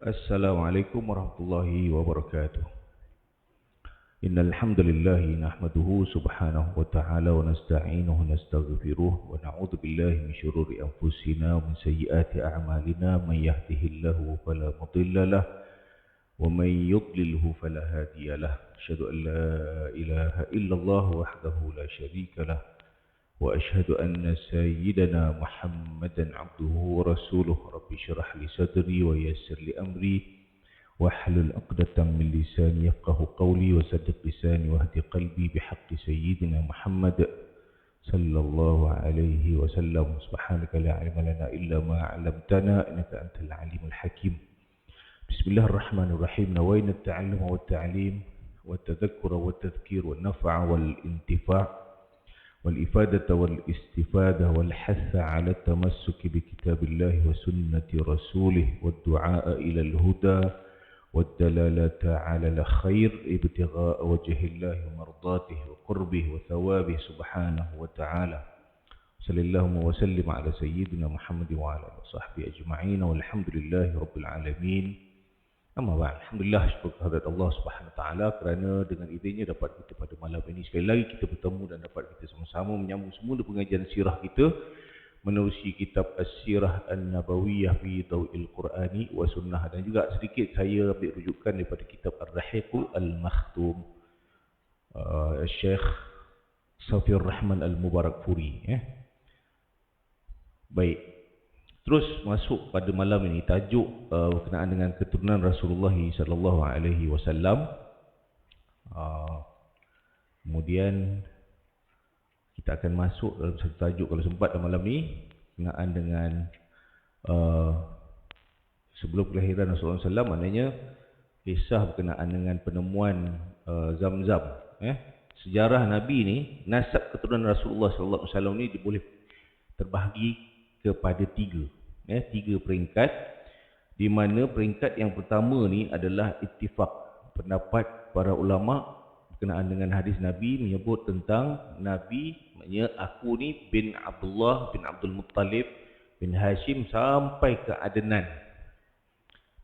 Assalamualaikum warahmatullahi wabarakatuh. Innal hamdalillah nahmaduhu subhanahu wa ta'ala wa nasta'inuhu wa nastaghfiruh wa na'udzu billahi min shururi anfusina wa min sayyiati a'malina man yahdihillahu fala mudilla lahu wa man yudlilhu fala hadiya lahu. Asyhadu an la ilaha illallah wahdahu la syarika lahu wa asyhadu anna sayyidana Muhammadan 'abduhu wa rasuluh. Rabbi shrah li sadri wa yassir li amri واحلل عقدة من لساني يفقه قولي وصدق لساني واهد قلبي بحق سيدنا محمد صلى الله عليه وسلم. سبحانك لا علم لنا إلا ما علمتنا إنك أنت العليم الحكيم. بسم الله الرحمن الرحيم. نوينا التعلم والتعليم والتذكر والتذكير والنفع والانتفاع والإفادة والاستفادة والحث على التمسك بكتاب الله وسنة رسوله والدعاء إلى الهدى والدلالة على الخير ابتغاء وجه الله ومرضاته وقربه وثوابه سبحانه وتعالى. صلى الله وسلم على سيدنا محمد وعلى آله وصحبه أجمعين والحمد لله رب العالمين. Amma ba'd. Alhamdulillah, syukur kehadirat Allah Subhanahu wa taala kerana dengan idenya dapat kita pada malam ini sekali lagi kita bertemu dan dapat kita sama-sama menyambung semula pengajian sirah kita menerusi kitab As-Sirah An-Nabawiyah fi Daw'il Qur'ani wa Sunnah, dan juga sedikit saya ambil rujukan daripada kitab Ar-Rahiq Al-Makhtum Syekh Safir Rahman Al-Mubarakfuri. Baik, terus masuk pada malam ini tajuk berkenaan dengan keturunan Rasulullah sallallahu alaihi wasallam. Kemudian kita akan masuk dalam satu tajuk kalau sempat dalam malam ini berkenaan dengan sebelum kelahiran Rasulullah SAW, maknanya kisah berkenaan dengan penemuan Zam-Zam. Sejarah Nabi ni, nasab keturunan Rasulullah SAW ni boleh terbahagi kepada tiga peringkat, di mana peringkat yang pertama ni adalah ittifaq pendapat para ulama berkenaan dengan hadis Nabi menyebut tentang Nabi, maknanya aku ni bin Abdullah bin Abdul Muttalib bin Hashim sampai ke Adnan.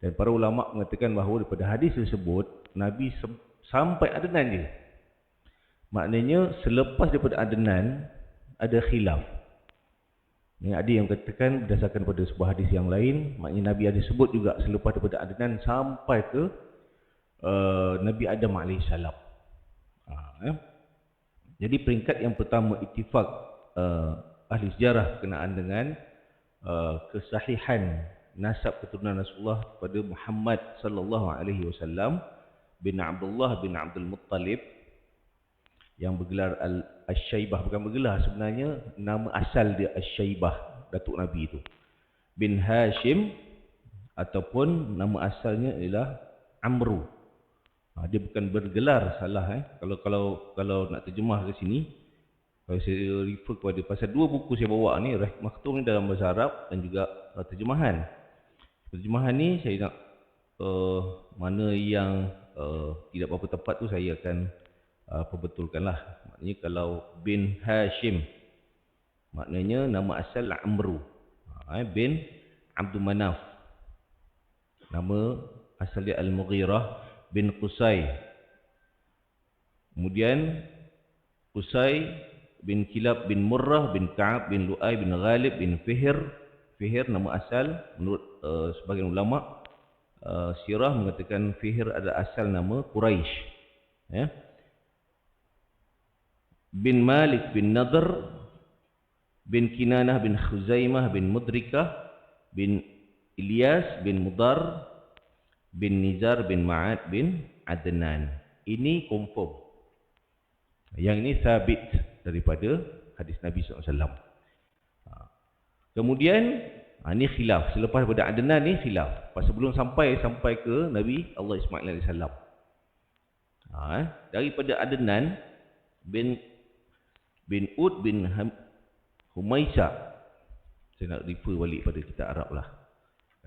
Dan para ulama mengatakan bahawa daripada hadis tersebut Nabi sampai Adnan je. Maknanya selepas daripada Adnan ada khilaf. Ada yang katakan berdasarkan pada sebuah hadis yang lain, maknanya Nabi ada sebut juga selepas daripada Adnan sampai ke Nabi Adam AS. Jadi peringkat yang pertama ittifaq ahli sejarah berkenaan dengan kesahihan nasab keturunan Rasulullah pada Muhammad sallallahu alaihi wasallam bin Abdullah bin Abdul Muttalib yang bergelar Al-Syaibah. Bukan bergelar, sebenarnya nama asal dia Al-Syaibah, datuk Nabi itu, bin Hashim, ataupun nama asalnya ialah Amru. Dia bukan bergelar, salah. Kalau nak terjemah ke sini, kalau saya refer kepada pasal dua buku saya bawa ni, Rahiq Makhtum ni dalam bahasa Arab dan juga terjemahan. Terjemahan ni saya nak mana yang tidak berapa tepat tu saya akan perbetulkanlah. Maknanya kalau bin Hashim, maknanya nama asal Amru bin Abdul Manaf, nama asal dia Al-Mughirah bin Qusay. Kemudian Qusay bin Kilab bin Murrah bin Ka'ab bin Lu'ay bin Ghalib bin Fihr. Fihr nama asal menurut sebagian ulama sirah mengatakan Fihr ada asal nama Quraisy. Bin Malik bin Nadr bin Kinanah bin Khuzaimah bin Mudrikah bin Ilyas bin Mudar bin Nizar bin Ma'ad bin Adnan. Ini confirm. Yang ini sabit daripada hadis Nabi SAW. Kemudian ini khilaf. Selepas daripada Adnan ni khilaf. Sebelum sampai ke Nabi Allah Ismail AS. Daripada Adnan bin Ud bin Humaisa. Saya nak refer balik pada kitab Arab lah.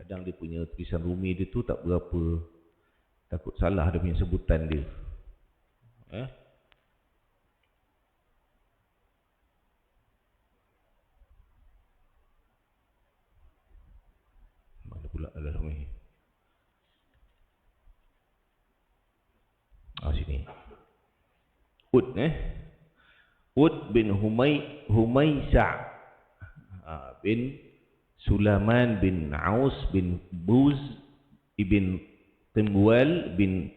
Kadang dia punya tulisan Rumi dia tu tak berapa, takut salah dia punya sebutan dia. Mana pula Al-Rumi? Ud Ud bin Humaysa' bin Sulaiman bin Aus bin Buz ibn Timwal bin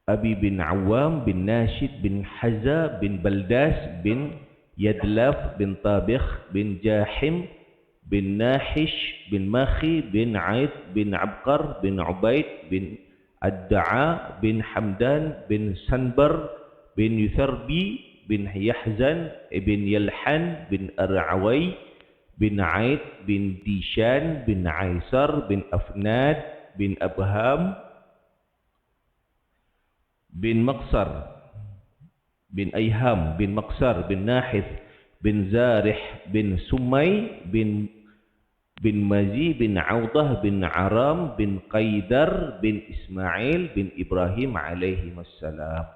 Abi bin Awam bin Nashid bin Haza bin Baldas bin Yadlaf bin Tabikh bin Jahim bin Nahish bin Makhi bin Aid bin Abqar bin Ubaid bin Ad-Da'a bin Hamdan bin Sanbar bin Yutharbi bin Yahzan bin Yalhan bin Ar'awai bin Aid bin Dishan bin Aisar bin Afnad bin Abham bin Maqsar bin Ayham bin Maqsar bin Nahith bin Zarih bin Sumay bin Mazi bin Audah bin Aram bin Qaidar bin Ismail bin Ibrahim alaihi wassalam.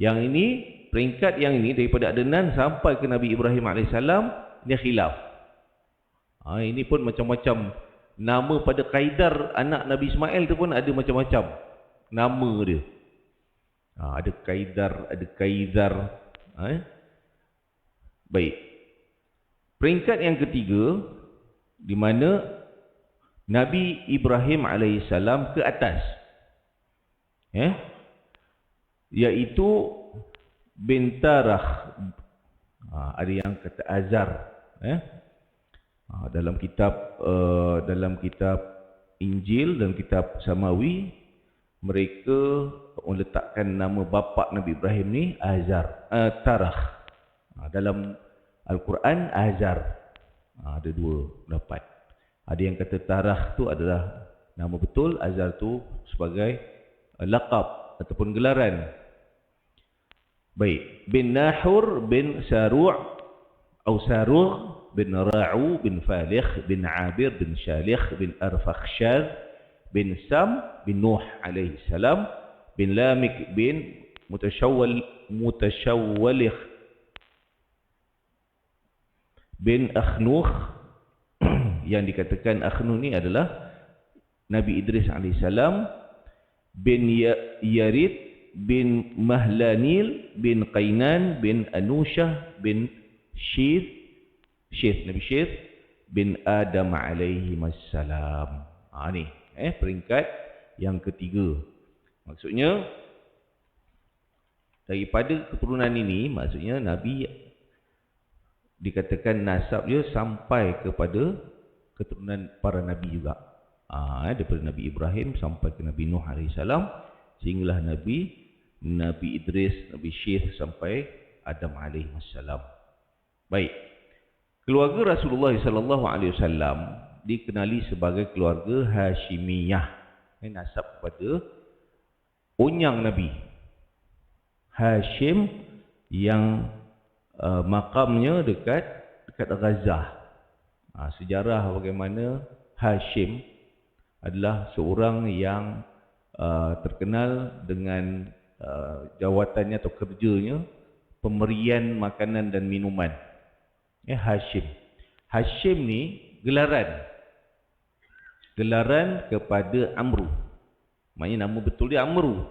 Yang ini, peringkat yang ini daripada Adnan sampai ke Nabi Ibrahim alaihissalam, dia khilaf. Ini pun macam-macam. Nama pada Qaidar, anak Nabi Ismail tu pun ada macam-macam nama dia. Ada Qaidar, ada Qaidar. Baik. Peringkat yang ketiga, di mana Nabi Ibrahim alaihissalam ke atas, iaitu bin Tarah. Ada yang kata Azar. Dalam kitab Injil dan kitab Samawi, mereka meletakkan nama bapa Nabi Ibrahim ni Azar, Tarah. Dalam Al-Quran Azar. Ada dua pendapat. Ada yang kata Tarah tu adalah nama betul, Azar tu sebagai laqab ataupun gelaran. Baik, bin Nahur bin Saru' atau Saruh bin Ra'u bin Falikh bin Abir bin Shalikh bin Arfakhshad bin Sam bin Nuh alaihi salam bin Lamik bin Mutashawwalikh bin Akhnukh. Yang dikatakan Akhnukh ni adalah Nabi Idris alaihi salam bin Yarid bin Mahlanil bin Qainan bin Anushah bin Syith Nabi Syith bin Adam alaihi wassalam. Ni peringkat yang ketiga. Maksudnya daripada keturunan ini, maksudnya Nabi dikatakan nasab dia sampai kepada keturunan para Nabi juga. Daripada Nabi Ibrahim sampai ke Nabi Nuh AS, sehinggalah Nabi Idris, Nabi Syith sampai Adam AS. Baik. Keluarga Rasulullah SAW dikenali sebagai keluarga Hashimiyah. Ini nasab kepada unyang Nabi Hashim yang makamnya dekat Gaza. Sejarah bagaimana Hashim adalah seorang yang terkenal dengan jawatannya atau kerjanya pemberian makanan dan minuman. Hashim. Hashim ni gelaran kepada Amru. Maknanya nama betul dia Amru.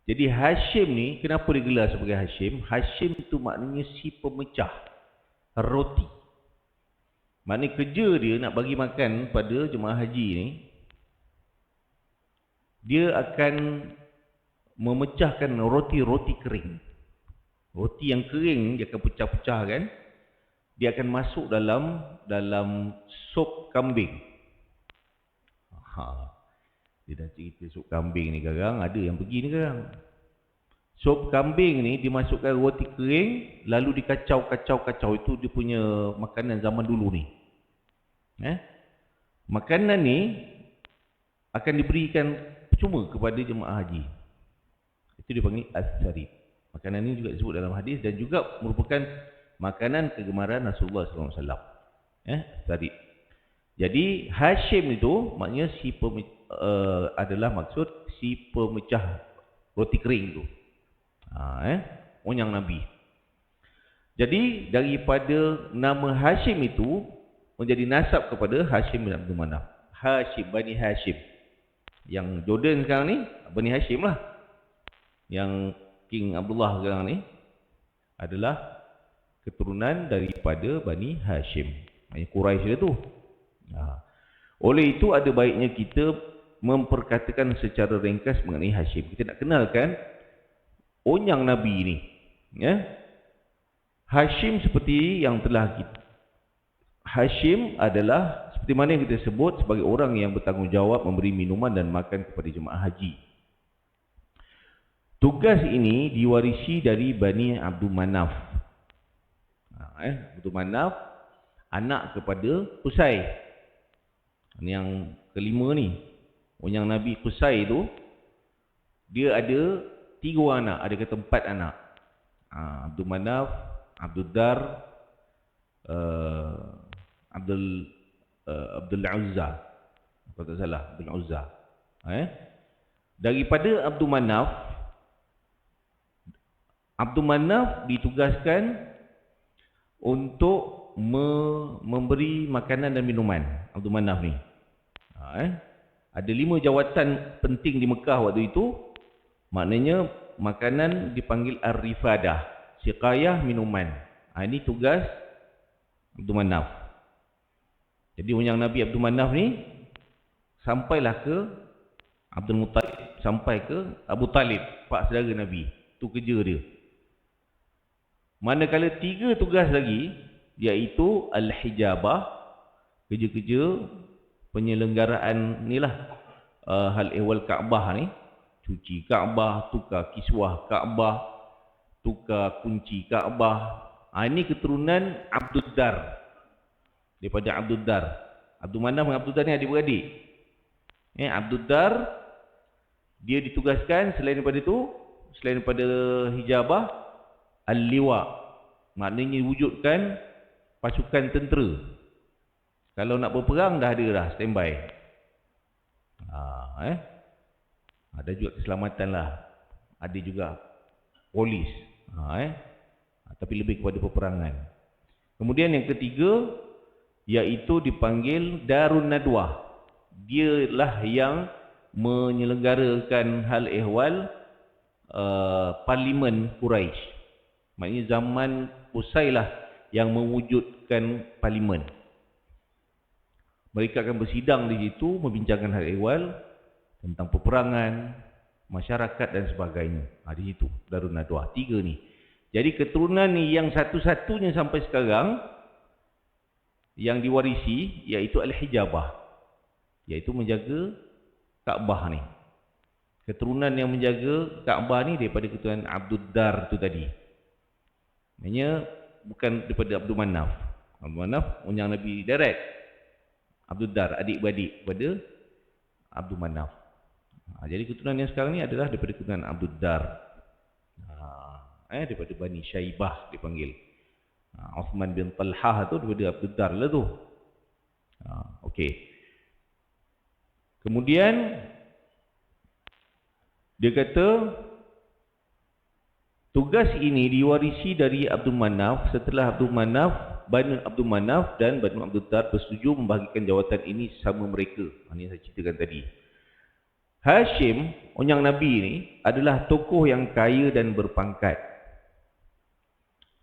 Jadi Hashim ni kenapa digelar sebagai Hashim? Hashim tu maknanya si pemecah roti. Maknanya kerja dia nak bagi makan pada jemaah haji ni, dia akan memecahkan roti-roti kering. Roti yang kering dia akan pecah-pecahkan. Dia akan masuk dalam sup kambing. Dia dah cerita sup kambing ni sekarang, ada yang pergi ni sekarang. Sup kambing ni dimasukkan roti kering, lalu dikacau-kacau. Itu dia punya makanan zaman dulu ni. Makanan ni akan diberikan percuma kepada jemaah haji. Itu dipanggil as-sarib. Makanan ni juga disebut dalam hadis dan juga merupakan makanan kegemaran Rasulullah SAW. Sarib. Jadi Hashim itu maknanya adalah maksud si pemecah roti kering tu. Unyang Nabi. Jadi daripada nama Hashim itu menjadi nasab kepada Hashim bin Abdul Manaf. Hashim, Bani Hashim. Yang Jordan sekarang ni Bani Hashim lah. Yang King Abdullah sekarang ni adalah keturunan daripada Bani Hashim. Maksudnya Quraisy dia tu. Oleh itu ada baiknya kita memperkatakan secara ringkas mengenai Hashim. Kita nak kenalkan onyang Nabi ni. Ya. Hashim seperti yang telah kita. Hashim adalah seperti mana yang kita sebut sebagai orang yang bertanggungjawab memberi minuman dan makan kepada jemaah haji. Tugas ini diwarisi dari Bani Abdul Manaf. Abdul Manaf anak kepada Qusay. Ini yang kelima ni. Yang Nabi Qusay tu dia ada 3 orang anak, ada kata 4 anak. Abdul Manaf, Abdul Dar, Abdul Uzza. Kalau tak salah, Abdul Uzza. Daripada Abdul Manaf ditugaskan untuk memberi makanan dan minuman. Abdul Manaf ni. Ada 5 jawatan penting di Mekah waktu itu. Maknanya makanan dipanggil ar-rifadah, siqayah minuman. Ini tugas Abdul Manaf. Jadi yang Nabi Abdul Manaf ni sampailah ke Abdul Muttalib, sampai ke Abu Talib, pak saudara Nabi. Itu kerja dia. Manakala 3 tugas lagi, iaitu al-hijabah, kerja-kerja penyelenggaraan inilah hal ehwal Kaabah ni, cuci Kaabah, tukar kiswah Kaabah, tukar kunci Kaabah. Ini keturunan Abdul Dar. Daripada Abdul Dar. Abdul Manaf dengan Abdul Dar ni adik-beradik. Abdul Dar dia ditugaskan selain daripada itu, selain daripada hijabah, al-liwa, maknanya wujudkan pasukan tentera. Kalau nak berperang dah ada dah, standby. Ada juga keselamatan lah. Ada juga polis. Tapi lebih kepada peperangan. Kemudian yang ketiga, iaitu dipanggil Darun Nadwah. Dialah yang menyelenggarakan hal ehwal parlimen Quraisy. Maknanya zaman Qusay lah yang mewujudkan parlimen. Mereka akan bersidang di situ, membincangkan hal ehwal tentang peperangan, masyarakat dan sebagainya. Di situ Darun Nadwah. 3 ni. Jadi keturunan ni yang satu-satunya sampai sekarang yang diwarisi iaitu al-hijabah, iaitu menjaga Kaabah ni. Keturunan yang menjaga Kaabah ni daripada keturunan Abdul Dar tu tadi. Maksudnya bukan daripada Abdul Manaf. Abdul Manaf yang Nabi direct. Abdul Dar adik-beradik kepada Abdul Manaf. Jadi keturunan yang sekarang ni adalah daripada keturunan Abdul Dar. Daripada Bani Syaibah dipanggil. Uthman bin Talhah tu daripada Abdul Dar lah tu. Okey. Kemudian dia kata tugas ini diwarisi dari Abdul Manaf setelah Abdul Manaf, Banu Abdul Manaf dan Banu Abdul Dar bersetuju membahagikan jawatan ini sama mereka. Ini saya ceritakan tadi. Hashim, onyang Nabi ni adalah tokoh yang kaya dan berpangkat.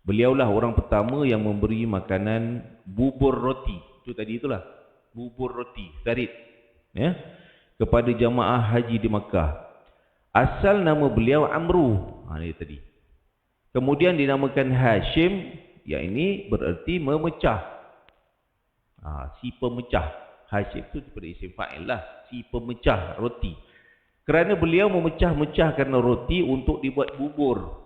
Beliaulah orang pertama yang memberi makanan bubur roti. Itu tadi itulah. Bubur roti, tarid. Kepada jamaah haji di Makkah. Asal nama beliau Amru. Ini tadi. Kemudian dinamakan Hashim, yang ini bererti memecah. Si pemecah. Hashim itu daripada isim fa'il lah. Si pemecah roti. Kerana beliau memecah-mecahkan roti untuk dibuat bubur.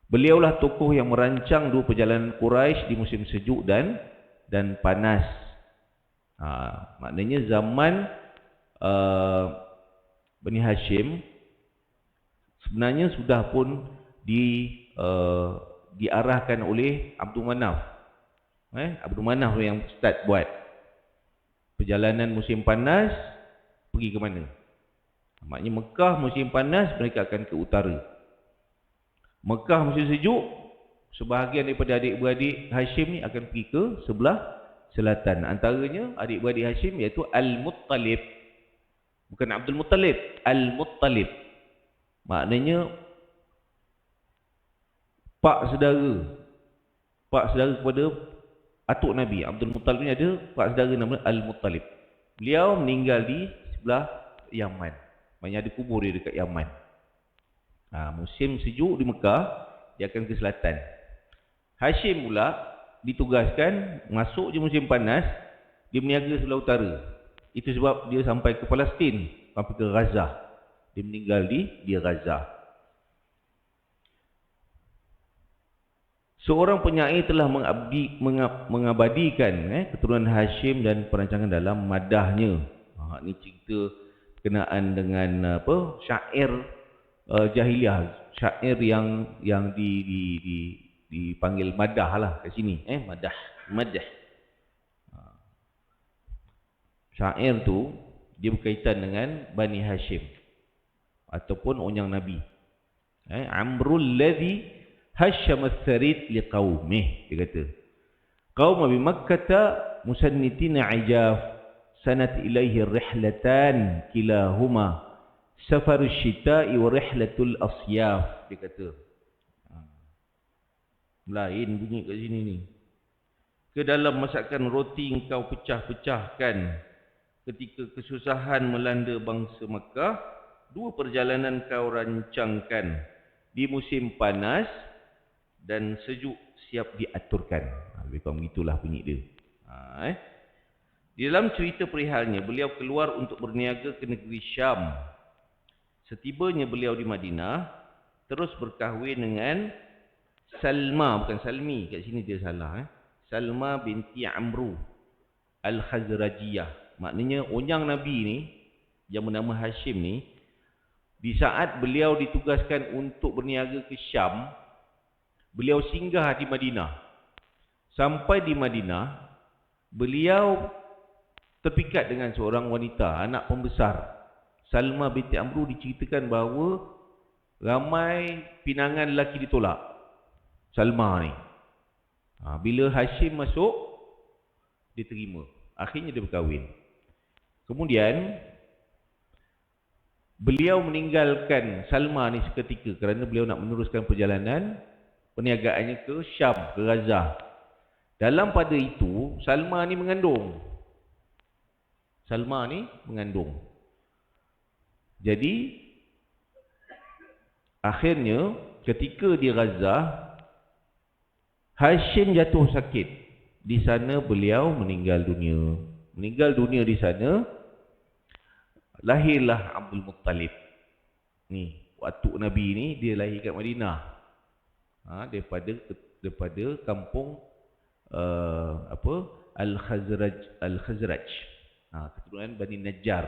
Beliaulah tokoh yang merancang 2 perjalanan Quraisy di musim sejuk dan panas. Maknanya zaman Bani Hashim sebenarnya sudah pun diarahkan oleh Abdul Manaf. Abdul Manaf yang start buat perjalanan musim panas. Pergi ke mana? Maknanya Mekah musim panas mereka akan ke utara. Mekah musim sejuk, sebahagian daripada adik-beradik Hashim ni akan pergi ke sebelah selatan. Antaranya adik-beradik Hashim iaitu Al-Muttalib. Bukan Abdul Muttalib, Al-Muttalib. Maknanya pak saudara kepada atuk Nabi Abdul Muttalib ni ada pak saudara nama Al-Muttalib. Beliau meninggal di sebelah Yaman. Maksudnya ada kubur dia dekat Yaman. Musim sejuk di Mekah, dia akan ke selatan. Hashim pula ditugaskan masuk je musim panas, dia berniaga sebelah utara. Itu sebab dia sampai ke Palestin, sampai ke Gaza. Dia meninggal di Gaza. Seorang penyair telah mengabadikan keturunan Hashim dan perancangan dalam madahnya. Ini cerita kenaan dengan syair jahiliah, syair yang dipanggil madah lah kat sini, madah. Syair tu dia berkaitan dengan Bani Hashim ataupun onyang Nabi. Amrul ladzi hashama as-sarid liqaumih, dia kata. Qaum bi Makkah musannitina ijaf sanat ilaihi rihlatan kilahuma safarul syita'i wa rihlatul asyaf, dia kata. Lain bunyi kat sini ni. Ke dalam masakan roti engkau pecah-pecahkan ketika kesusahan melanda bangsa Makkah, dua perjalanan kau rancangkan di musim panas dan sejuk siap diaturkan. Lebih kurang begitulah bunyi dia. Di dalam cerita perihalnya, beliau keluar untuk berniaga ke negeri Syam. Setibanya beliau di Madinah, terus berkahwin dengan Salma, bukan Salmi, kat sini dia salah. Salma binti Amru Al-Khazrajiyah. Maknanya onyang Nabi ni, yang bernama Hashim ni, di saat beliau ditugaskan untuk berniaga ke Syam, beliau singgah di Madinah. Sampai di Madinah, beliau terpikat dengan seorang wanita, anak pembesar. Salma binti Amru diceritakan bahawa ramai pinangan lelaki ditolak Salma ni. Bila Hashim masuk, dia terima. Akhirnya dia berkahwin. Kemudian beliau meninggalkan Salma ni seketika kerana beliau nak meneruskan perjalanan perniagaannya ke Syam, ke Gaza. Dalam pada itu, Salma ni mengandung. Jadi, akhirnya ketika di Gaza, Hashim jatuh sakit. Di sana beliau meninggal dunia. Meninggal dunia di sana, lahirlah Abdul Muttalib. Ni, atuk Nabi ni dia lahir kat Madinah. Daripada kampung Al-Khazraj. Keturunan Bani Najjar.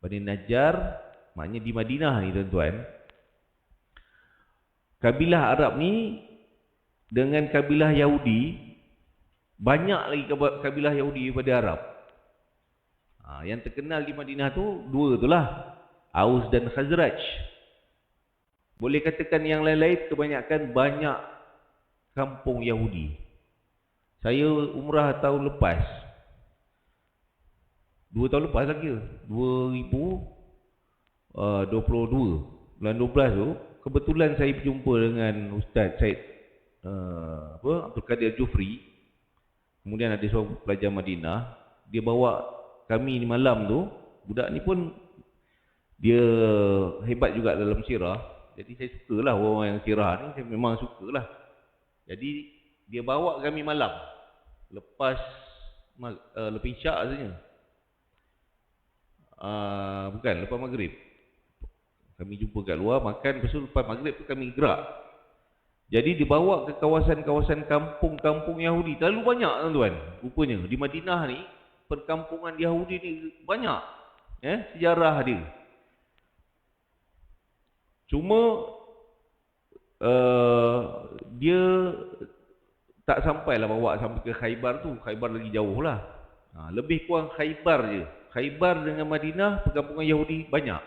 Bani Najjar maknanya di Madinah ni tuan-tuan. Kabilah Arab ni dengan kabilah Yahudi, banyak lagi kabilah Yahudi daripada Arab. Yang terkenal di Madinah tu dua tu lah, Aus dan Khazraj. Boleh katakan yang lain-lain kebanyakan banyak kampung Yahudi. Saya umrah tahun lepas, 2 tahun lepas lagi, 2022, bulan 12 tu, kebetulan saya berjumpa dengan Ustaz Syed Abdul Qadir Jufri. Kemudian ada seorang pelajar Madinah, dia bawa kami ni malam tu. Budak ni pun dia hebat juga dalam sirah. Jadi saya sukalah orang yang sirah ni, saya memang sukalah. Jadi dia bawa kami malam lepas isyak saja. Bukan, lepas maghrib. Kami jumpa kat luar makan, lepas tu lepas maghrib tu kami gerak. Jadi dibawa ke kawasan-kawasan kampung-kampung Yahudi. Terlalu banyak tuan-tuan. Rupanya di Madinah ni, perkampungan Yahudi ni banyak. Sejarah dia. Cuma dia tak sampailah bawa sampai ke Khaybar tu. Khaybar lagi jauh lah. Lebih kurang Khaybar je. Khaybar dengan Madinah, perkampungan Yahudi banyak.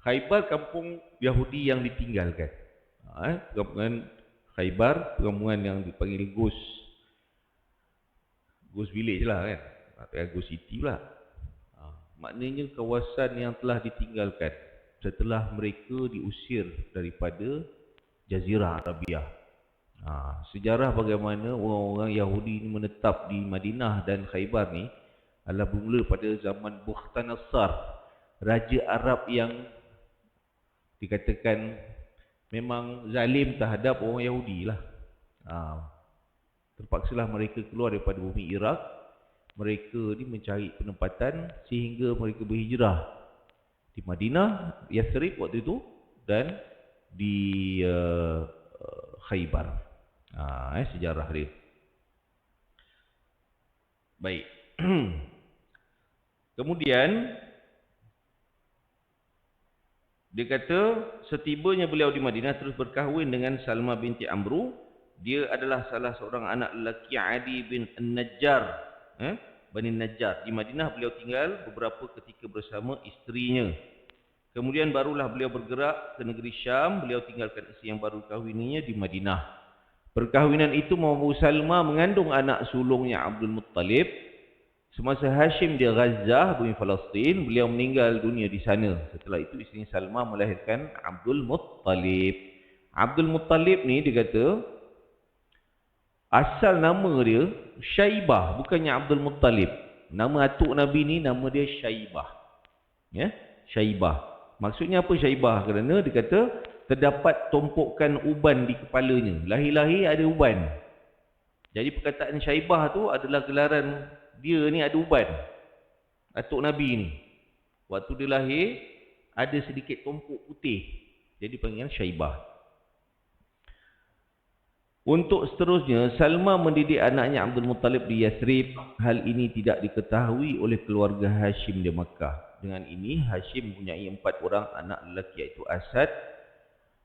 Khaybar kampung Yahudi yang ditinggalkan. Perkampungan Khaybar, perkampungan yang dipanggil Ghost Village lah kan. Atau Ghost City pula. Maknanya kawasan yang telah ditinggalkan. setelah mereka diusir daripada Jazirah Arabiah. Sejarah bagaimana orang-orang Yahudi ini menetap di Madinah dan Khaybar ni adalah bermula pada zaman Bukhtanasar, raja Arab yang dikatakan memang zalim terhadap orang Yahudi lah. Terpaksalah mereka keluar daripada bumi Iraq. Mereka ni mencari penempatan sehingga mereka berhijrah di Madinah, Yathrib waktu itu, dan di Khaybar. Sejarah dia. Baik. Kemudian dia kata setibanya beliau di Madinah terus berkahwin dengan Salma binti Amru. Dia adalah salah seorang anak lelaki Adi bin An-Najjar, Bani Najjar. Di Madinah beliau tinggal beberapa ketika bersama isterinya. Kemudian barulah beliau bergerak ke negeri Syam. Beliau tinggalkan isteri yang baru kahwininya di Madinah. Perkahwinan itu membawa Salma mengandung anak sulungnya Abdul Muttalib. Semasa Hashim di Gaza, bumi Palestin, beliau meninggal dunia di sana. Setelah itu isterinya Salma melahirkan Abdul Muttalib. Abdul Muttalib ni dia kata asal nama dia Syaibah, bukannya Abdul Muttalib. Nama atuk Nabi ni nama dia Syaibah. Syaibah. Maksudnya apa Syaibah? Kerana dia kata terdapat tumpukan uban di kepalanya. Lahir-lahir ada uban. Jadi perkataan Syaibah tu adalah gelaran dia ni ada uban. Atuk Nabi ni. Waktu dia lahir ada sedikit tumpuk putih. Jadi panggilan Syaibah. Untuk seterusnya, Salma mendidik anaknya Abdul Muttalib di Yathrib. Hal ini tidak diketahui oleh keluarga Hashim di Makkah. Dengan ini, Hashim mempunyai 4 orang anak lelaki, iaitu Asad,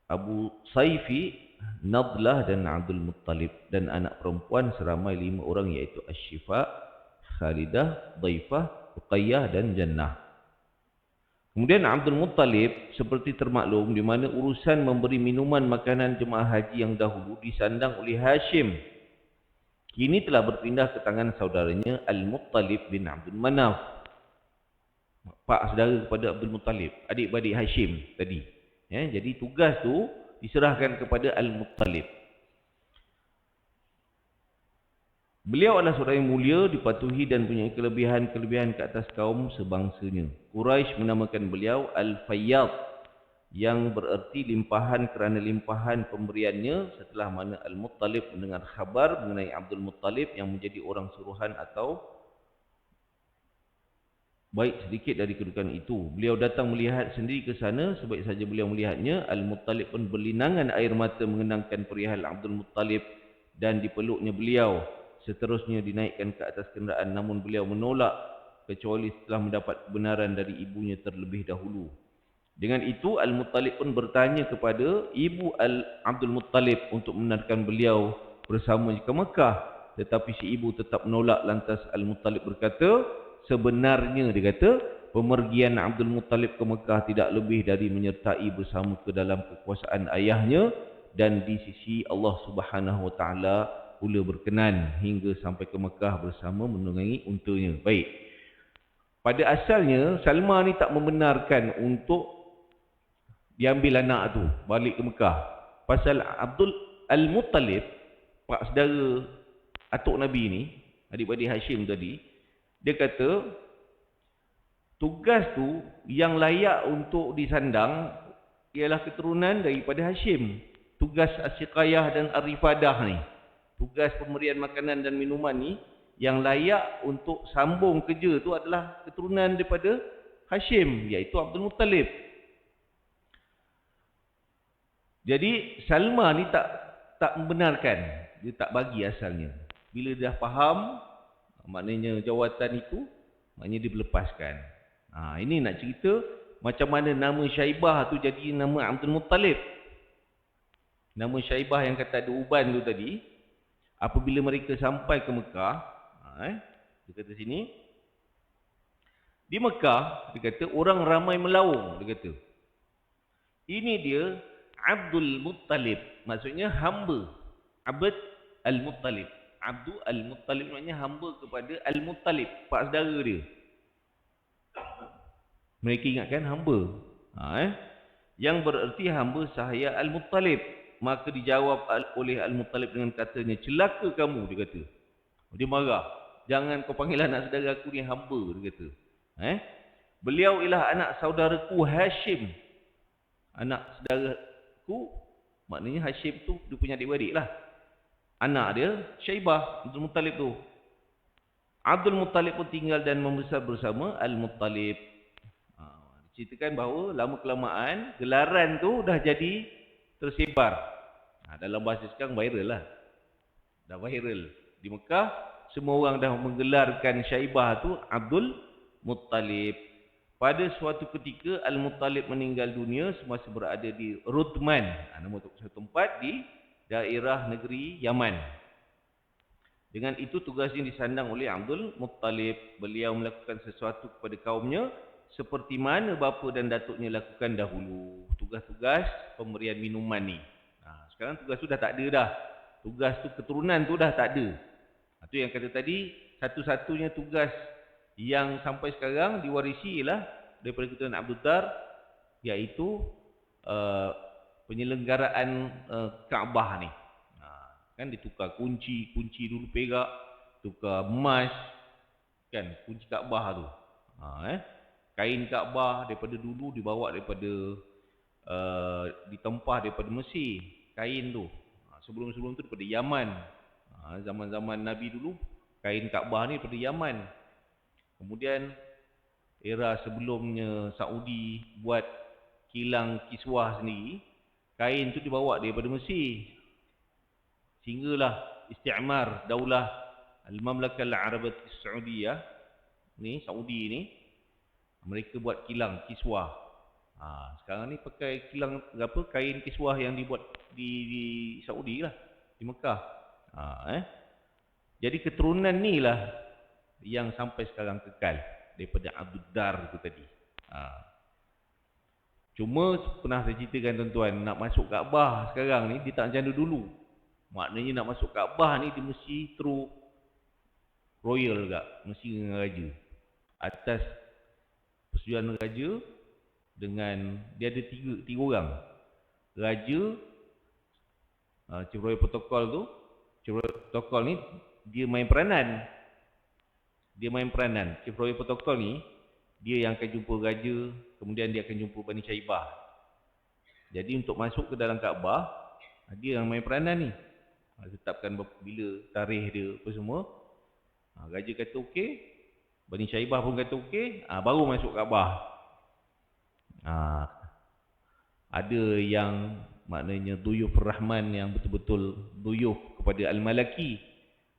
Abu Saifi, Nadlah dan Abdul Muttalib. Dan anak perempuan seramai 5 orang, iaitu Ashifa, Khalidah, Daifah, Uqayyah dan Jannah. Kemudian Abdul Muttalib seperti termaklum di mana urusan memberi minuman makanan jemaah haji yang dahulu disandang oleh Hashim. Kini telah berpindah ke tangan saudaranya Al-Muttalib bin Abdul Manaf. Pak saudara kepada Abdul Muttalib, adik-beradik Hashim tadi. Jadi tugas tu diserahkan kepada Al-Muttalib. Beliau adalah seorang yang mulia, dipatuhi dan punya kelebihan-kelebihan ke atas kaum sebangsanya. Quraisy menamakan beliau Al-Fayyad, yang bererti limpahan kerana limpahan pemberiannya, setelah mana Al-Muttalib mendengar khabar mengenai Abdul Muttalib yang menjadi orang suruhan atau baik sedikit dari kedudukan itu. Beliau datang melihat sendiri ke sana. Sebaik saja beliau melihatnya, Al-Muttalib pun berlinangan air mata mengenangkan perihal Abdul Muttalib dan dipeluknya beliau. Seterusnya dinaikkan ke atas kenderaan, namun beliau menolak kecuali setelah mendapat kebenaran dari ibunya terlebih dahulu. Dengan itu Al-Muttalib pun bertanya kepada ibu Abdul Muttalib untuk membenarkan beliau bersamanya ke Mekah. Tetapi si ibu tetap menolak. Lantas Al-Muttalib berkata, sebenarnya dia kata pemergian Abdul Muttalib ke Mekah tidak lebih dari menyertai bersama ke dalam kekuasaan ayahnya, dan di sisi Allah Subhanahu Wa Taala pula berkenan hingga sampai ke Mekah bersama menunggangi untanya. Baik. Pada asalnya Salma ni tak membenarkan untuk diambil anak tu balik ke Mekah. Pasal Abdul Al-Muttalib, pak saudara atuk Nabi ni, adik-beradik Hashim tadi, dia kata tugas tu yang layak untuk disandang ialah keturunan daripada Hashim. Tugas As-Siqayah dan Ar-Rifadah ni, tugas pemberian makanan dan minuman ni, yang layak untuk sambung kerja tu adalah keturunan daripada Hashim, iaitu Abdul Muttalib. Jadi Salma ni tak membenarkan, dia tak bagi asalnya. Bila dia dah faham maknanya jawatan itu, maknanya dia melepaskan. Ini nak cerita macam mana nama Syaibah tu jadi nama Abdul Muttalib. Nama Syaibah yang kata ada uban tu tadi, apabila mereka sampai ke Mekah, dia kata sini, di Mekah, dia kata orang ramai melaung, dia kata. Ini dia Abdul Muttalib, maksudnya hamba. Abd Al-Muttalib. Abdul Al-Muttalib maknanya hamba kepada Al-Muttalib, pak saudara dia. Mereka ingatkan hamba. yang bererti hamba sahaya Al-Muttalib. Maka dijawab oleh Al-Muttalib dengan katanya, celaka kamu, dia kata. Dia marah. Jangan kau panggil anak saudara aku ni hamba, dia kata. Beliau ialah anak saudaraku Hashim. Anak saudaraku, maknanya Hashim tu dia punya adik-beradik lah. Anak dia Syaibah, Abdul Muttalib tu. Abdul Muttalib pun tinggal dan membesar bersama Al-Muttalib. Ceritakan bahawa lama-kelamaan gelaran tu dah jadi tersebar. Dalam bahasa sekarang viral lah. Dah viral. Di Mekah, semua orang dah menggelarkan Syaibah tu Abdul Muttalib. Pada suatu ketika Al-Muttalib meninggal dunia semasa berada di Rutman. Nama satu tempat di daerah negeri Yaman. Dengan itu tugas yang disandang oleh Abdul Muttalib. Beliau melakukan sesuatu kepada kaumnya seperti mana bapa dan datuknya lakukan dahulu. Tugas-tugas pemberian minuman ni. Sekarang tugas tu dah tak ada dah. Tugas tu keturunan tu dah tak ada. Itu yang kata tadi, satu-satunya tugas yang sampai sekarang diwarisi ialah daripada keturunan Abdul Dar, iaitu penyelenggaraan Kaabah ni. Kan ditukar kunci dulu perak, tukar emas, kan kunci Kaabah tu. Kain Kaabah daripada dulu dibawa daripada ditempah daripada Mesir, kain tu. Sebelum-sebelum tu daripada Yaman. Zaman-zaman Nabi dulu kain Kaabah ni daripada Yaman. Kemudian era sebelumnya Saudi buat kilang kiswah sendiri, kain tu dibawa daripada Mesir. Sehinggalah isti'mar Daulah Al-Mamlakah Al-Arabiyyah Saudiyah ni, Saudi ni, mereka buat kilang kiswah. Sekarang ni pakai kilang kain kiswah yang dibuat di Saudi lah, di Mekah. Jadi keturunan ni lah yang sampai sekarang kekal daripada Abdul Dar tu tadi. Cuma pernah saya ceritakan tuan-tuan, nak masuk Kaabah sekarang ni dia tak macam dulu. Maknanya nak masuk Kaabah ni dia mesti through royal juga, mesti dengan raja. Atas persetujuan raja, dengan dia ada tiga orang. Raja, Chief Royal Protocol tu, Chief Royal Protocol ni dia main peranan. Chief Royal Protocol ni dia yang akan jumpa raja, kemudian dia akan jumpa Bani Syaibah. Jadi untuk masuk ke dalam Kaabah, dia yang main peranan ni. Tetapkan bila tarikh dia apa semua. Raja kata okey, Bani Syaibah pun kata okey, baru masuk Kaabah. Ada yang maknanya duyuf Rahman yang betul-betul duyuf kepada Al-Malaki.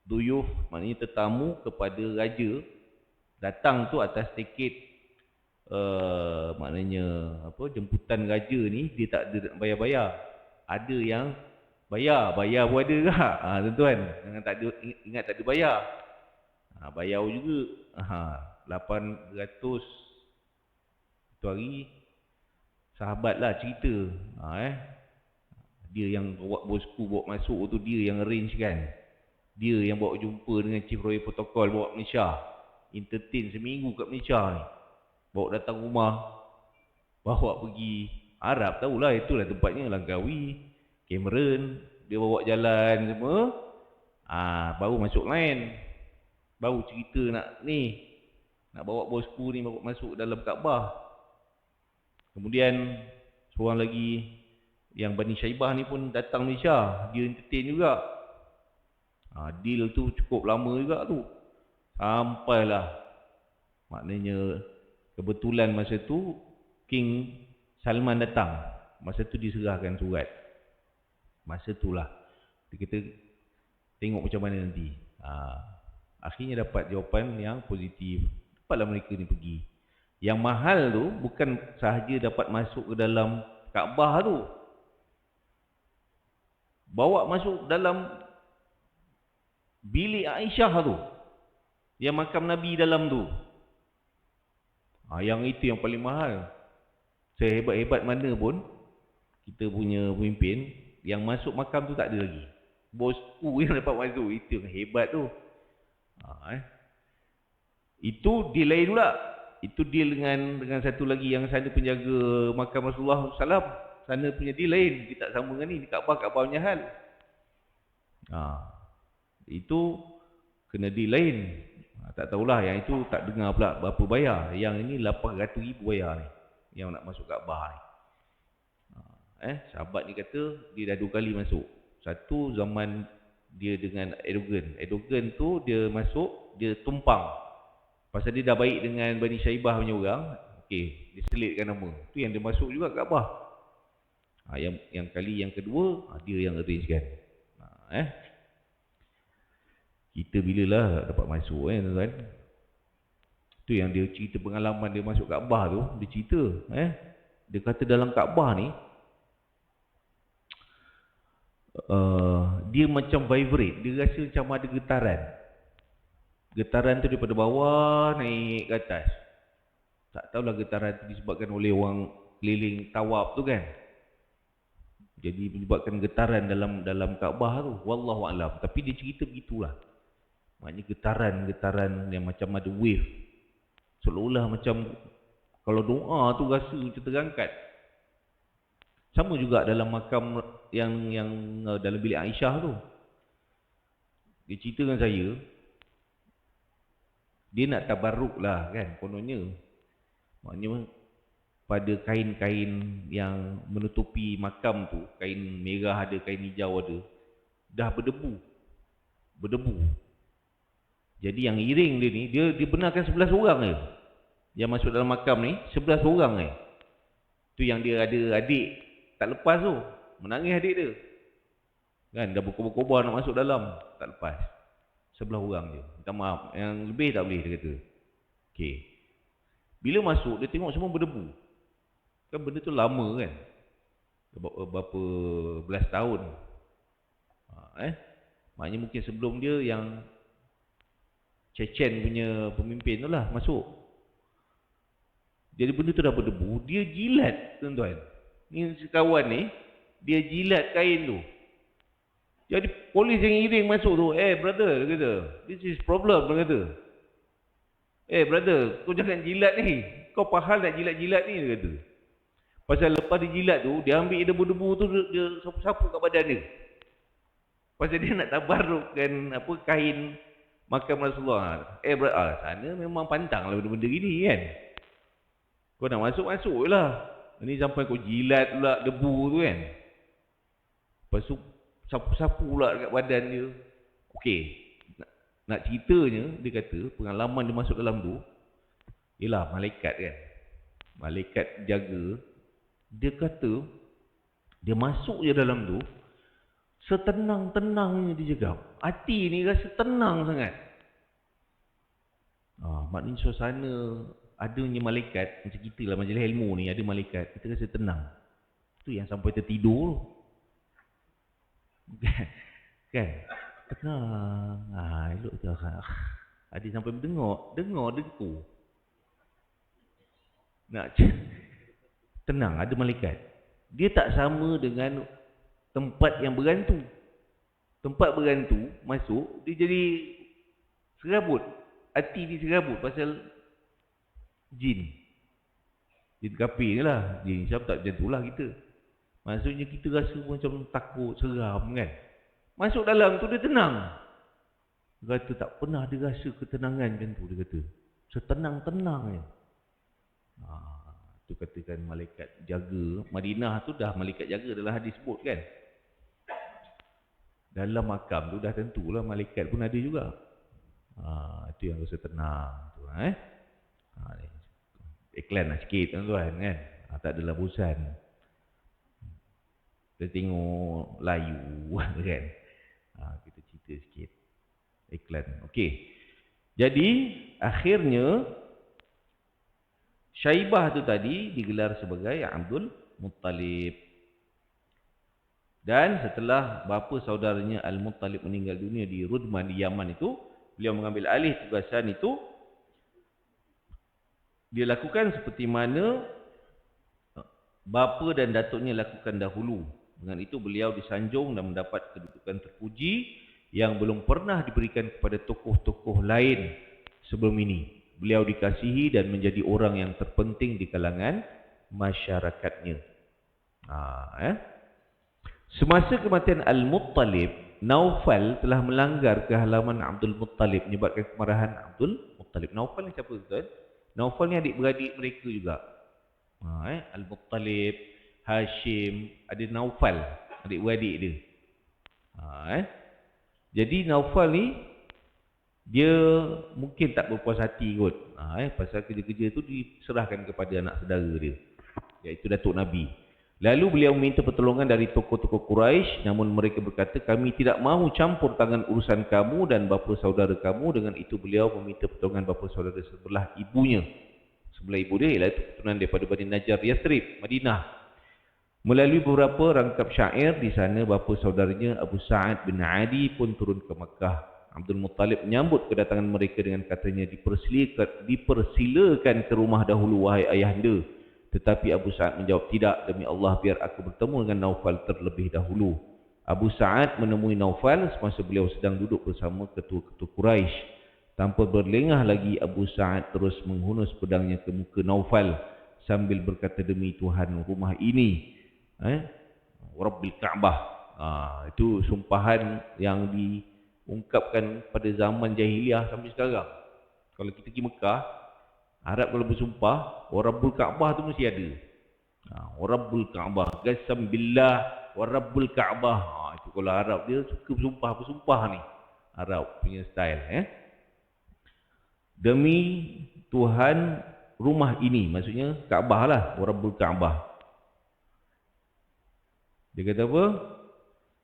Duyuf maknanya tetamu kepada raja. Datang tu atas tiket maknanya jemputan raja ni, dia tak ada nak bayar-bayar. Ada yang bayar pun ada kah? Tuan-tuan, jangan tak ada, ingat tak ada bayar. Bayar juga. 800 tu hari sahabat lah cerita. Dia yang bawa bosku bawa masuk tu, dia yang arrange kan. Dia yang bawa jumpa dengan Chief Royal Protocol bawa Malaysia. Entertain seminggu kat Malaysia ni. Bawa datang rumah, bawa pergi Arab, tahulah itulah tempatnya, Langkawi, Cameron. Dia bawa jalan semua. Baru masuk line. Baru cerita nak bawa bosku ni bawa masuk dalam Kaabah. Kemudian seorang lagi yang Bani Syaibah ni pun datang Malaysia. Dia entertain juga. Deal tu cukup lama juga tu. Sampailah maknanya kebetulan masa tu King Salman datang. Masa tu diserahkan surat. Masa tu lah kita tengok macam mana nanti. Akhirnya dapat jawapan yang positif. Dapatlah mereka ni pergi. Yang mahal tu bukan sahaja dapat masuk ke dalam Kaabah tu, bawa masuk dalam bilik Aisyah tu, yang makam Nabi dalam tu. Yang itu yang paling mahal. Sehebat-hebat mana pun kita punya pemimpin, yang masuk makam tu tak ada lagi. Bosku yang dapat masuk, itu yang hebat tu. Itu delay pula. itu deal dengan satu lagi yang sana penjaga makam Rasulullah SAW. Sana punya deal lain, dia tak sama dengan ni, Kaabah punya hal. Itu kena deal lain. Tak tahulah, yang itu tak dengar pula berapa bayar. Yang ini 800,000 bayar ni, yang nak masuk Kaabah ni. Sahabat ni kata dia dah 2 kali masuk. Satu zaman dia dengan Erdogan. Erdogan tu dia masuk, dia tumpang. Pasal dia dah baik dengan Bani Syaibah punya orang, okey, dia selitkan nama. Tu yang dia masuk juga Kaabah. Yang kali yang kedua, dia yang arrange kan. Kita bilalah dapat masuk tuan-tuan. Tu yang dia cerita pengalaman dia masuk Kaabah tu, dia cerita, dia kata dalam Kaabah ni dia macam vibrate, dia rasa macam ada getaran. Getaran tu daripada bawah naik ke atas. Tak tahulah getaran tu disebabkan oleh orang keliling tawaf tu kan. Jadi menyebabkan getaran dalam Kaabah tu, wallahu alam. Tapi dia cerita begitulah. Maknanya getaran yang macam ada wave. Seolah-olah macam kalau doa tu rasa macam terangkat. Sama juga dalam makam yang dalam bilik Aisyah tu. Dia cerita dengan saya, dia nak tabarruk lah kan, kononnya. Maknanya pada kain-kain yang menutupi makam tu, kain merah ada, kain hijau ada, dah berdebu. Jadi yang iring dia ni, dia benarkan 11 orang je. Yang masuk dalam makam ni, 11 orang je. Tu yang dia ada adik tak lepas tu, menangis adik dia. Kan, dah berkobar-kobar nak masuk dalam, tak lepas. 11 orang je. Minta maaf, yang lebih tak boleh, dia kata. Okey. Bila masuk, dia tengok semua berdebu. Kan benda tu lama kan. Berapa belas tahun. Maknanya mungkin sebelum dia yang Chechen punya pemimpin tu lah masuk. Jadi benda tu dah berdebu, dia jilat tuan-tuan. Ni sekawan ni, dia jilat kain tu. Jadi polis yang iring masuk tu, brother, dia kata, this is problem, dia kata. Brother, kau jangan jilat ni. Kau pahal nak jilat-jilat ni, dia kata. Pasal lepas dia jilat tu, dia ambil debu-debu tu, dia sapu-sapu kat badan dia. Pasal dia nak tabarrukkan kain makam Rasulullah. Sana memang pantang lah benda-benda gini kan. Kau nak masuk-masuk je lah. Ini sampai kau jilat pula debu tu kan. Lepas tu sapu-sapu pula dekat badan dia. Okey. Nak ceritanya, dia kata pengalaman dia masuk dalam tu, yelah malaikat kan. Malaikat jaga. Dia kata, dia masuk je dalam tu, setenang-tenangnya dia cakap. Hati ni rasa tenang sangat. Maknanya suasana adanya malaikat, macam kita lah majlis ilmu ni, ada malaikat, kita rasa tenang. Tu yang sampai tertidur. Kan? Tenang. Elok tu. Ada sampai dengar dengku. Nak tenang, ada malaikat. Dia tak sama dengan tempat yang berhantu. Tempat berhantu masuk, dia jadi serabut. Hati dia serabut pasal jin. Jin kafir ni lah. Jin Islam tak macam tu lah kita. Maksudnya kita rasa macam takut, seram kan. Masuk dalam tu dia tenang. Dia kata tak pernah dia rasa ketenangan macam tu, dia kata. Setenang-tenang je. Tu katakan malaikat jaga. Madinah tu dah malaikat jaga dalam hadis sebut kan. Dalam makam tu dah tentulah malaikat pun ada juga. Itu yang rasa tenang tu, iklan lah sikit tuan-tuan kan. Tak adalah bosan. Kita tengok layu kan. Kita cerita sikit iklan. Okey. Jadi akhirnya Syaibah tu tadi digelar sebagai Abdul Muttalib. Dan setelah bapa saudaranya Al-Muttalib meninggal dunia di Rudman di Yaman itu, beliau mengambil alih tugasan itu. Dia lakukan seperti mana bapa dan datuknya lakukan dahulu. Dengan itu beliau disanjung dan mendapat kedudukan terpuji yang belum pernah diberikan kepada tokoh-tokoh lain sebelum ini. Beliau dikasihi dan menjadi orang yang terpenting di kalangan masyarakatnya. Semasa kematian Al-Muttalib, Naufal telah melanggar ke halaman Abdul Muttalib, menyebabkan kemarahan Abdul Muttalib. Naufal ni siapa tuan? Naufal ni adik-beradik mereka juga. Al-Muttalib, Hashim, ada Naufal, adik-beradik dia. Jadi Naufal ni dia mungkin tak berpuas hati kot. Pasal kerja-kerja tu diserahkan kepada anak saudara dia, iaitu Datuk Nabi. Lalu beliau meminta pertolongan dari tokoh-tokoh Quraisy, namun mereka berkata, kami tidak mahu campur tangan urusan kamu dan bapa saudara kamu. Dengan itu beliau meminta pertolongan bapa saudara sebelah ibunya. Sebelah ibu dia ialah keturunan daripada Bani Najjar Yathrib, Madinah. Melalui beberapa rangkap syair di sana, bapa saudaranya Abu Sa'ad bin Adi pun turun ke Makkah. Abdul Muttalib menyambut kedatangan mereka dengan katanya, dipersilakan ke rumah dahulu wahai ayahanda. Tetapi Abu Sa'ad menjawab, tidak, demi Allah biar aku bertemu dengan Naufal terlebih dahulu. Abu Sa'ad menemui Naufal semasa beliau sedang duduk bersama ketua-ketua Quraisy. Tanpa berlengah lagi, Abu Sa'ad terus menghunus pedangnya ke muka Naufal sambil berkata, demi Tuhan rumah ini, Rabbil Ka'bah. Itu sumpahan yang diungkapkan pada zaman jahiliah sampai sekarang. Kalau kita pergi Mekah, Arab kalau bersumpah, Rabbul Ka'bah tu mesti ada. Rabbul Ka'bah, qasam billah wa Rabbul Ka'bah. Itu kalau Arab dia suka bersumpah ni. Arab punya style. Demi Tuhan rumah ini, maksudnya Ka'bah lah, Rabbul Ka'bah. Dia kata apa?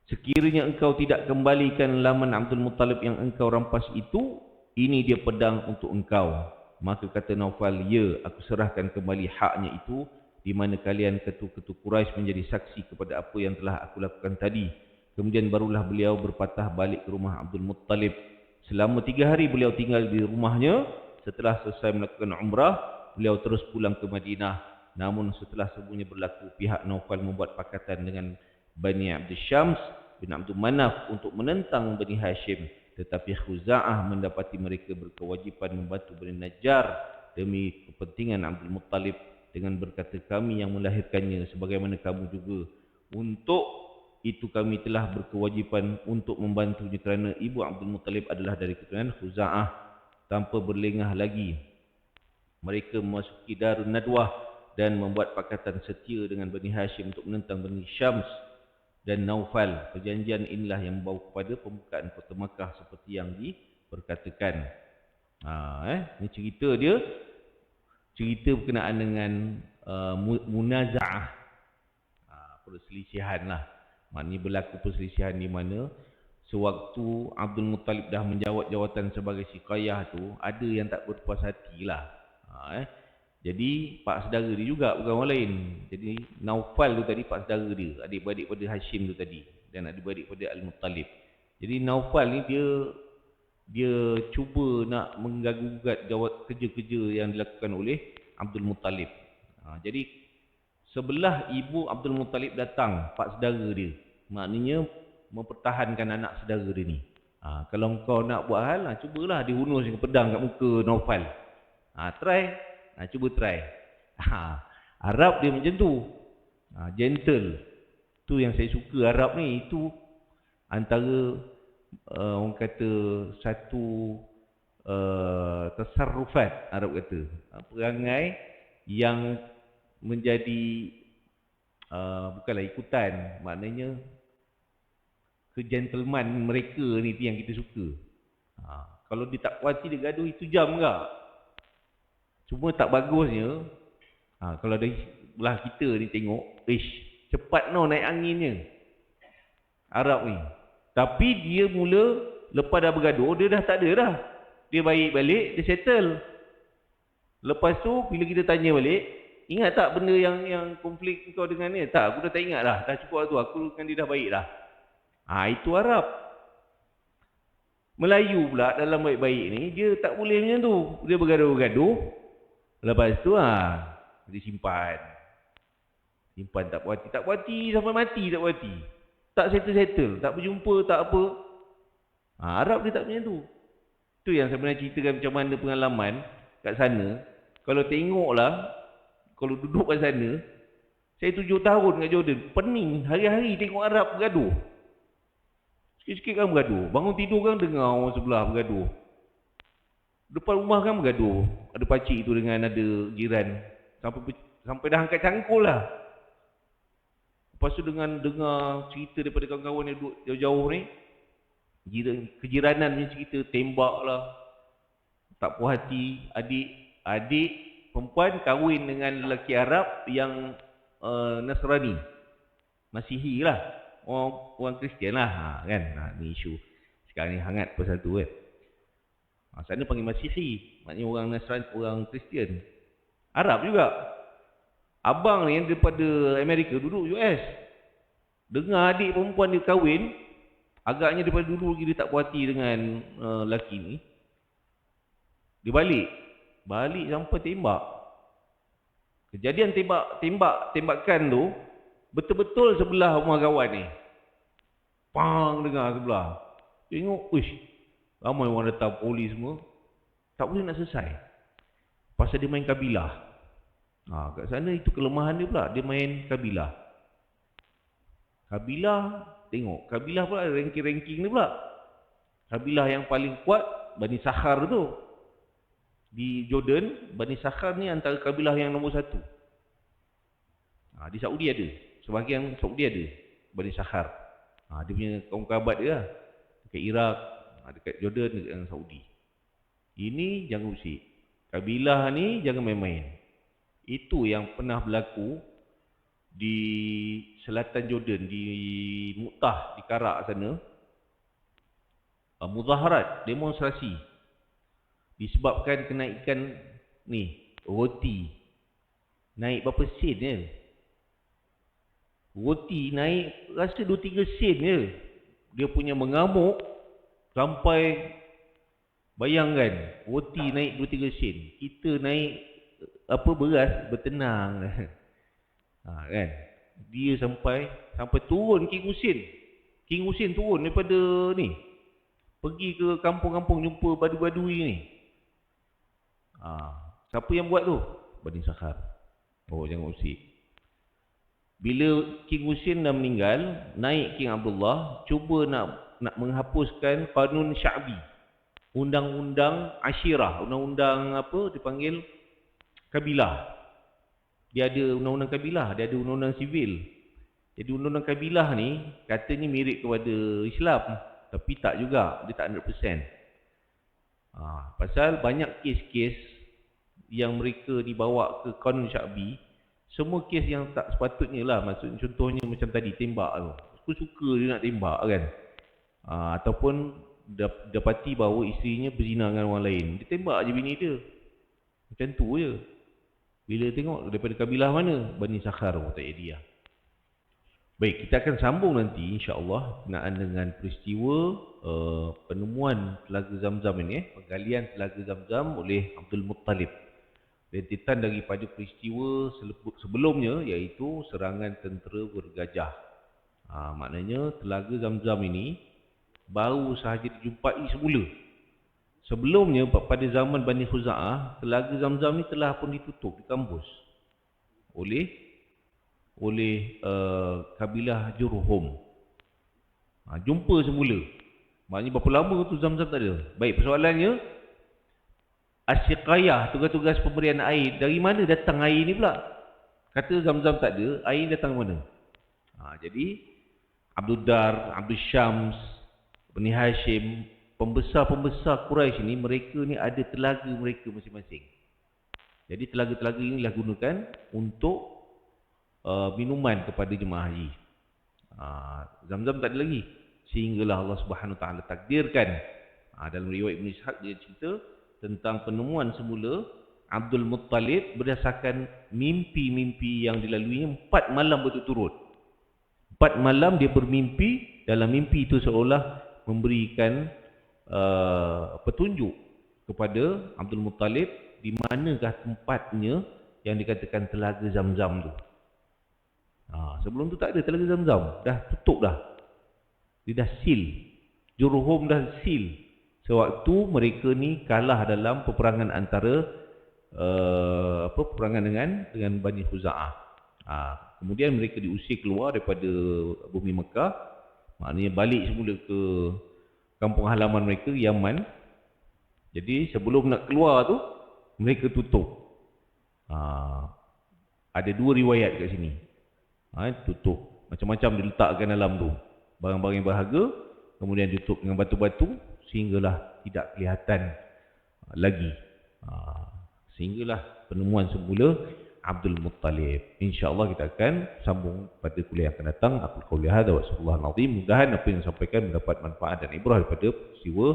Sekiranya engkau tidak kembalikan laman Abdul Muttalib yang engkau rampas itu, ini dia pedang untuk engkau. Maka kata Naufal, ya, aku serahkan kembali haknya itu, di mana kalian ketua-ketua Quraisy menjadi saksi kepada apa yang telah aku lakukan tadi. Kemudian barulah beliau berpatah balik ke rumah Abdul Muttalib. Selama 3 hari beliau tinggal di rumahnya. Setelah selesai melakukan umrah, beliau terus pulang ke Madinah. Namun setelah semuanya berlaku, pihak Naufal membuat pakatan dengan Bani Abdul Syams bin Abdul Manaf untuk menentang Bani Hashim. Tetapi Khuza'ah mendapati mereka berkewajipan membantu Bani Najjar demi kepentingan Abdul Muttalib dengan berkata, kami yang melahirkannya sebagaimana kamu juga. Untuk itu kami telah berkewajipan untuk membantunya kerana ibu Abdul Muttalib adalah dari keturunan Khuza'ah. Tanpa berlengah lagi, mereka memasuki Darun Nadwah dan membuat pakatan setia dengan Bani Hashim untuk menentang Bani Syams dan Naufal. Perjanjian inilah yang membawa kepada pembukaan kota Makkah seperti yang diperkatakan. Ini cerita dia, cerita berkenaan dengan munaza'ah, perselisihan lah. Maknanya berlaku perselisihan di mana sewaktu Abdul Muttalib dah menjawat jawatan sebagai siqayah tu, ada yang tak berpuas hati lah. Jadi pak saudara dia juga, bukan orang lain. Jadi Naufal tu tadi pak saudara dia, adik-beradik pada Hashim tu tadi, dan adik-beradik pada Al-Muttalib. Jadi Naufal ni dia cuba nak mengganggu-gugat jawat kerja-kerja yang dilakukan oleh Abdul Muttalib. Jadi sebelah ibu Abdul Muttalib datang pak saudara dia, maknanya mempertahankan anak saudara dia ni. Kalau kau nak buat hal, cubalah dihunus dengan pedang kat muka Naufal. Cuba try. Arab dia macam tu. Gentle. Tu yang saya suka Arab ni. Itu antara orang kata satu tasarrufat Arab kata. Perangai yang menjadi bukanlah ikutan, maknanya kegentleman mereka ni yang kita suka. Kalau dia tak puas hati, dia gaduh, itu jam enggak. Cuma tak bagusnya, kalau dari belah kita ni tengok, cepat naik anginnya Arab ni. Tapi dia mula, lepas dah bergaduh, dia dah tak ada dah. Dia baik balik, dia settle. Lepas tu, bila kita tanya balik, ingat tak benda yang konflik kau dengan ni? Tak, aku dah tak ingat dah. Dah cukup tu, aku dengan dia dah baik dah. Itu Arab. Melayu pula dalam baik-baik ni, dia tak boleh macam tu. Dia bergaduh-gaduh. Lepas tu dia simpan. Simpan tak puas hati. Tak puas hati sampai mati tak puas hati. Tak settle-settle. Tak berjumpa, tak apa. Arab dia tak macam tu. Tu yang saya pernah ceritakan macam mana pengalaman. kat sana, kalau tengoklah, kalau duduk kat sana, saya 7 tahun kat Jordan, pening, hari-hari tengok Arab bergaduh. Sikit-sikit kan bergaduh, bangun tidur kan dengar orang sebelah bergaduh. Depan rumah kan bergaduh, ada pakcik tu dengan ada jiran, sampai dah angkat cangkul lah. Lepas tu dengan dengar cerita daripada kawan-kawan yang duduk jauh-jauh ni, kejiranan punya cerita, tembak lah, tak puas hati, adik perempuan kahwin dengan lelaki Arab yang Nasrani, Masihi lah, orang Kristian lah, kan. Ni isu sekarang ni hangat pasal tu kan. Sana panggil Masihi, maknanya orang Nasrani, orang Kristian. Arab juga. Abang ni yang daripada Amerika duduk US, dengar adik perempuan dia kahwin, agaknya daripada dulu lagi dia tak puas hati dengan lelaki ni. Dia balik sampai tembak. Kejadian tembakan tu betul-betul sebelah rumah kawan ni. Pang dengar sebelah. Tengok, uish, ramai orang datang, polis semua. Tak boleh nak selesai. Pasal dia main kabilah. Kat sana itu kelemahan dia pula, dia main kabilah. Tengok, kabilah pula ranking-ranking ni pula. Kabilah yang paling kuat Bani Sakhar tu. Di Jordan, Bani Sakhar ni antara kabilah yang nombor 1. Di Saudi ada. Sebahagian Saudi ada Bani Sakhar. Dia punya kaum kerabat dia lah. Dekat Iraq, dekat Jordan, dekat Saudi. Ini jangan usik. Kabilah ni jangan main-main. Itu yang pernah berlaku di selatan Jordan, di Mu'tah, di Karak sana. Muzaharat, demonstrasi. Disebabkan kenaikan ni, roti. Naik berapa sen je. Roti naik rasa 2-3 sen je. Dia punya mengamuk sampai, bayangkan, roti naik 2-3 sen. Kita naik beras bertenang. Kan? Dia sampai turun King Hussein turun daripada ni, pergi ke kampung-kampung jumpa badu-badui ni. Siapa yang buat tu? Bani Sakhar. Jangan usik. Bila King Hussein dah meninggal, naik King Abdullah, cuba nak menghapuskan Qanun Sya'bi, undang-undang Ashirah, undang-undang dipanggil kabilah. Dia ada undang-undang kabilah, dia ada undang-undang sivil. Jadi undang-undang kabilah ni katanya mirip kepada Islam, tapi tak juga, dia tak 100%. Pasal banyak kes-kes yang mereka dibawa ke Qanun Sya'bi, semua kes yang tak sepatutnya lah. Maksudnya contohnya macam tadi tembak tu, suka-suka dia nak tembak kan. Ataupun dapati bahawa isterinya berzina dengan orang lain, dia tembak je bini dia. Macam tu je. Bila tengok daripada kabilah mana, Bani Sakhar, tak jadi lah. Baik, kita akan sambung nanti insya-Allah berkenaan dengan peristiwa penemuan Telaga Zamzam ini, penggalian Telaga Zamzam oleh Abdul Muttalib. Rentetan daripada peristiwa sebelumnya, iaitu serangan tentera bergajah. Maknanya Telaga Zamzam ini baru sahaja dijumpai semula. Sebelumnya pada zaman Bani Khuza'ah, Telaga Zamzam ni telah pun ditutup, dikambus oleh kabilah Jurhum. Jumpa semula. Maknanya berapa lama tu Zamzam tak ada. Baik, persoalannya, As-Siqayah, tugas-tugas pemberian air, dari mana datang air ni pula? Kata Zamzam tak ada, air datang mana? Jadi Abdul Dar, Abdul Syams, Bani Hashim, pembesar-pembesar Quraisy ni, mereka ni ada telaga mereka masing-masing. Jadi telaga-telaga ini lah gunakan untuk minuman kepada jemaah haji. Zamzam tak ada lagi, sehinggalah Allah Subhanahu Wa Taala takdirkan. Dalam riwayat Ibn Ishaq dia cerita tentang penemuan semula Abdul Muttalib berdasarkan mimpi-mimpi yang dilaluinya 4 malam berturut-turut. 4 malam dia bermimpi, dalam mimpi itu seolah memberikan petunjuk kepada Abdul Muttalib di manakah tempatnya yang dikatakan Telaga Zamzam tu. Sebelum tu tak ada Telaga Zamzam, dah tutup dah. Dia dah seal. Jurhum dah seal. Sewaktu mereka ni kalah dalam peperangan antara peperangan dengan Bani Khuza'ah. Kemudian mereka diusir keluar daripada bumi Mekah, maknanya balik semula ke kampung halaman mereka, Yaman. Jadi sebelum nak keluar tu, mereka tutup. Ada dua riwayat kat sini. Tutup. Macam-macam diletakkan dalam tu. Barang-barang yang berharga, kemudian ditutup dengan batu-batu, sehinggalah tidak kelihatan lagi. Sehinggalah penemuan semula Abdul Muttalib. InsyaAllah kita akan sambung pada kuliah yang akan datang. Aku qauli hadza wa sallallahu alaihi. Mudah-mudahan apa yang disampaikan mendapat manfaat dan ibrah daripada peristiwa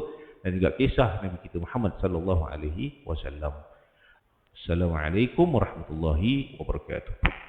dan juga kisah Nabi kita Muhammad sallallahu alaihi wasallam. Assalamualaikum warahmatullahi wabarakatuh.